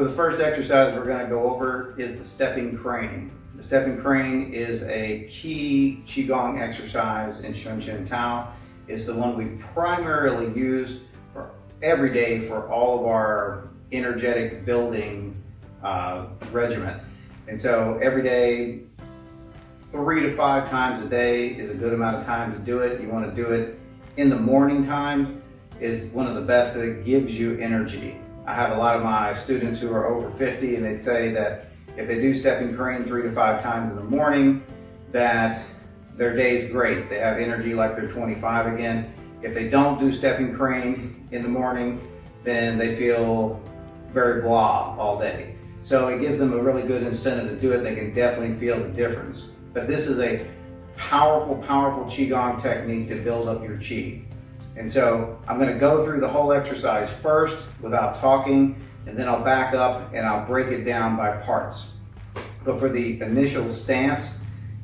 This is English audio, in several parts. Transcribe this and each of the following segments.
So the first exercise we're going to go over is the stepping crane. The stepping crane is a key Qi Gong exercise in Shun Shin Tao. It's the one we primarily use for every day for all of our energetic building regimen. And so every day, 3 to 5 times a day is a good amount of time to do it. You want to do it in the morning time is one of the best because it gives you energy. I have a lot of my students who are over 50 and they'd say that if they do stepping crane 3 to 5 times in the morning, that their day's great. They have energy like they're 25 again. If they don't do stepping crane in the morning, then they feel very blah all day. So it gives them a really good incentive to do it. They can definitely feel the difference. But this is a powerful, powerful Qigong technique to build up your Qi. And so I'm going to go through the whole exercise first without talking, and then I'll back up and I'll break it down by parts. But for the initial stance,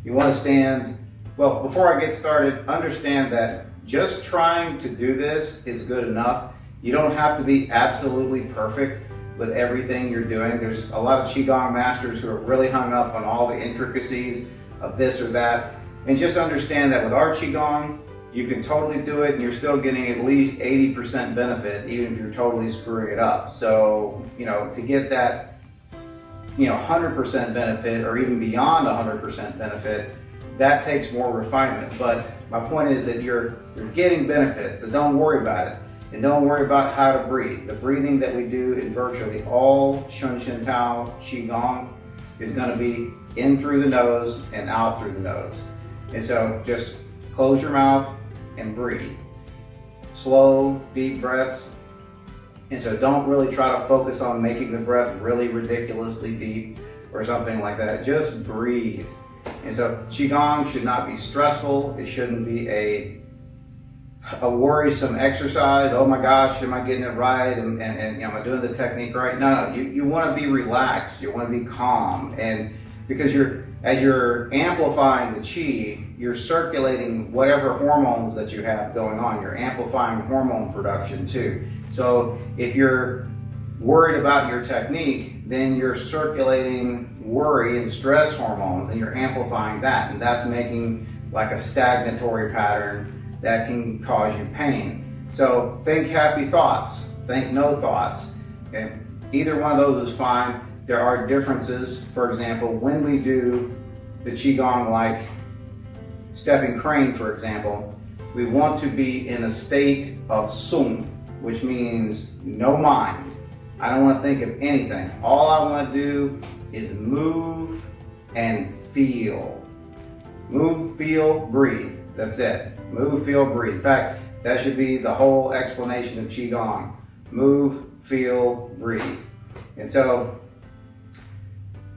you want to stand, well, before I get started, understand that just trying to do this is good enough. You don't have to be absolutely perfect with everything you're doing. There's a lot of Qigong masters who are really hung up on all the intricacies of this or that. And just understand that with our Qigong, you can totally do it and you're still getting at least 80% benefit, even if you're totally screwing it up. So, to get that, 100% benefit or even beyond 100% benefit, that takes more refinement. But my point is that you're getting benefits, so don't worry about it. And don't worry about how to breathe. The breathing that we do in virtually all Shun Shin Tao Qigong is going to be in through the nose and out through the nose. And so just close your mouth and breathe. Slow, deep breaths. And so don't really try to focus on making the breath really ridiculously deep or something like that. Just breathe. And so Qigong should not be stressful. It shouldn't be a worrisome exercise. Oh my gosh, am I getting it right? And am I doing the technique right? No, you want to be relaxed. You want to be calm. And because as you're amplifying the Qi, you're circulating whatever hormones that you have going on. You're amplifying hormone production too. So if you're worried about your technique, then you're circulating worry and stress hormones and you're amplifying that. And that's making like a stagnatory pattern that can cause you pain. So think happy thoughts, think no thoughts. Okay? Either one of those is fine. There are differences. For example, when we do the Qigong like stepping crane, for example, we want to be in a state of sung, which means no mind. I don't want to think of anything. All I want to do is move and feel. Move, feel, breathe. That's it. Move, feel, breathe. In fact, that should be the whole explanation of Qigong. Move, feel, breathe. And so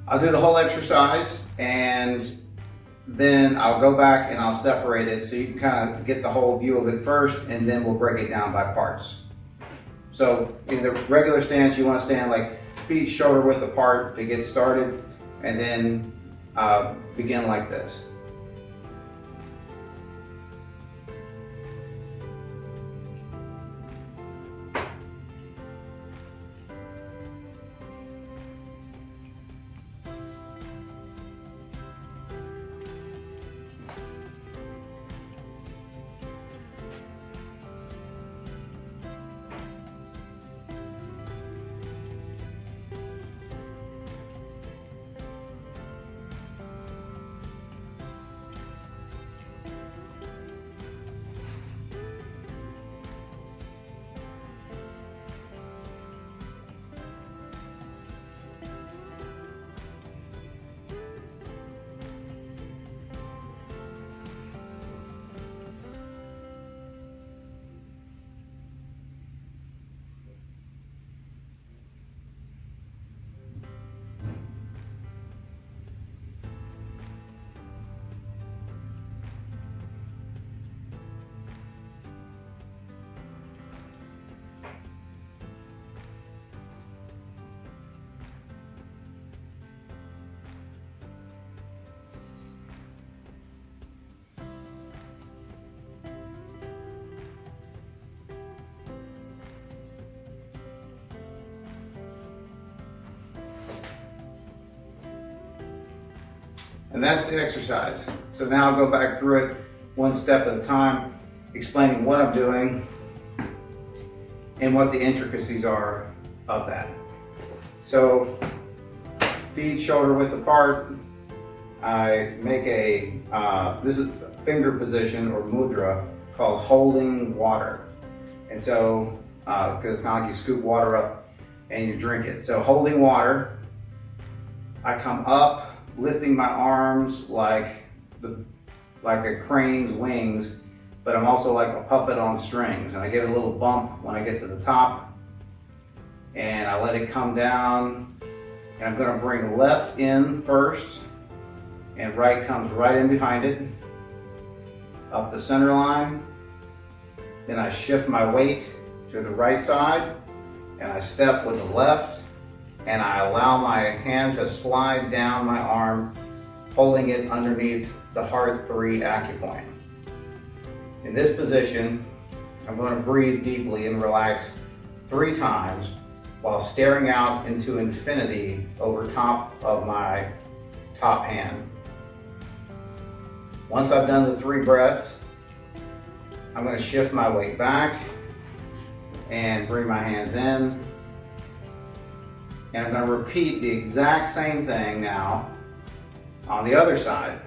I'll do the whole exercise and then I'll go back and I'll separate it so you can kind of get the whole view of it first, and then we'll break it down by parts. So in the regular stance, you want to stand like feet shoulder width apart to get started, and then begin like this. And that's the exercise. So now I'll go back through it one step at a time, explaining what I'm doing and what the intricacies are of that. So feet shoulder width apart. I make this is a finger position or mudra called holding water. And so, because it's kind of like you scoop water up and you drink it. So holding water, I come up, lifting my arms like a crane's wings, but I'm also like a puppet on strings. And I get a little bump when I get to the top, and I let it come down. And I'm gonna bring left in first, and right comes right in behind it, up the center line. Then I shift my weight to the right side, and I step with the left, and I allow my hand to slide down my arm, holding it underneath the heart 3 acupoint. In this position, I'm going to breathe deeply and relax 3 times while staring out into infinity over top of my top hand. Once I've done the 3 breaths, I'm going to shift my weight back and bring my hands in. And I'm going to repeat the exact same thing now on the other side.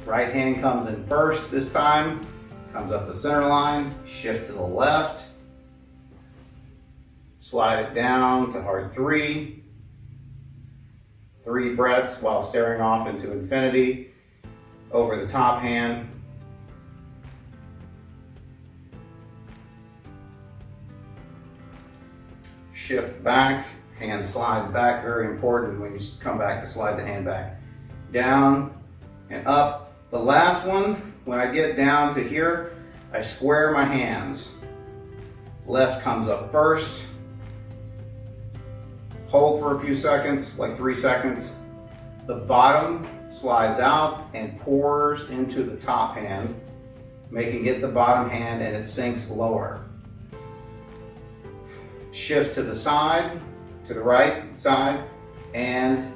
Right hand comes in first this time, comes up the center line, shift to the left, slide it down to heart 3. 3 breaths while staring off into infinity over the top hand. Shift back, hand slides back, very important when you come back to slide the hand back. Down and up. The last one, when I get down to here, I square my hands. Left comes up first. Hold for a few seconds, like 3 seconds. The bottom slides out and pours into the top hand, making it the bottom hand, and it sinks lower. Shift to the side, to the right side, and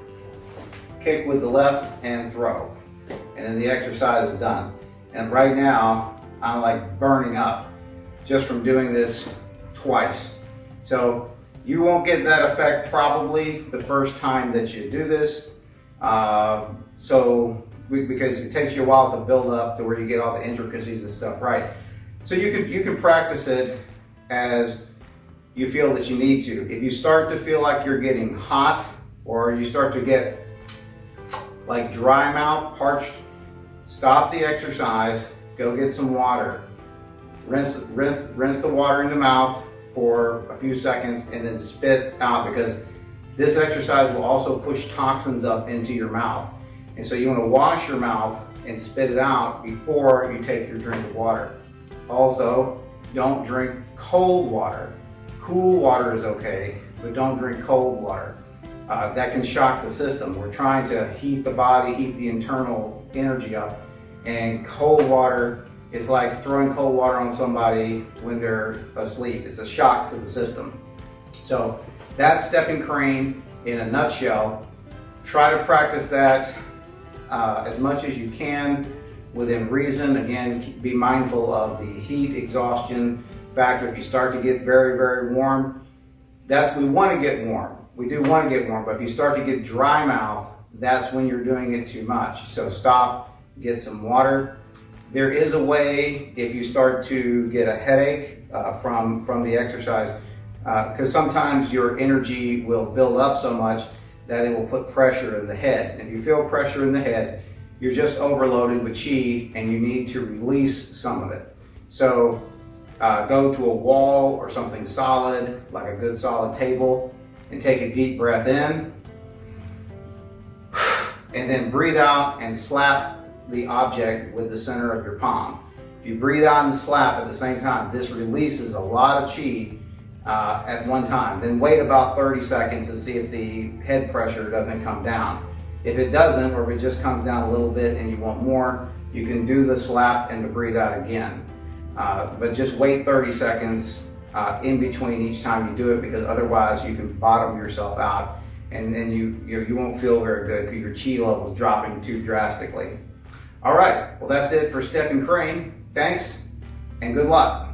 kick with the left and throw. And then the exercise is done. And right now, I'm like burning up just from doing this twice. So you won't get that effect probably the first time that you do this. Because it takes you a while to build up to where you get all the intricacies and stuff right. So you can practice it as you feel that you need to. If you start to feel like you're getting hot, or you start to get like dry mouth, parched, stop the exercise, go get some water. Rinse the water in the mouth for a few seconds and then spit out, because this exercise will also push toxins up into your mouth. And so you want to wash your mouth and spit it out before you take your drink of water. Also, don't drink cold water. Cool water is okay, but don't drink cold water. That can shock the system. We're trying to heat the body, heat the internal energy up, and cold water is like throwing cold water on somebody when they're asleep. It's a shock to the system. So that's stepping crane in a nutshell. Try to practice that as much as you can within reason. Again, be mindful of the heat exhaustion factor. If you start to get very, very warm, we want to get warm. We do want to get warm, but if you start to get dry mouth, that's when you're doing it too much. So stop, get some water. There is a way, if you start to get a headache from the exercise, because sometimes your energy will build up so much that it will put pressure in the head. If you feel pressure in the head, you're just overloaded with Qi and you need to release some of it. So go to a wall or something solid, like a good solid table, and take a deep breath in. And then breathe out and slap the object with the center of your palm. If you breathe out and slap at the same time, this releases a lot of Qi at one time. Then wait about 30 seconds and see if the head pressure doesn't come down. If it doesn't, or if it just comes down a little bit and you want more, you can do the slap and the breathe out again. But just wait 30 seconds in between each time you do it, because otherwise you can bottom yourself out and then you won't feel very good because your chi level is dropping too drastically. All right, well that's it for step and crane. Thanks and good luck.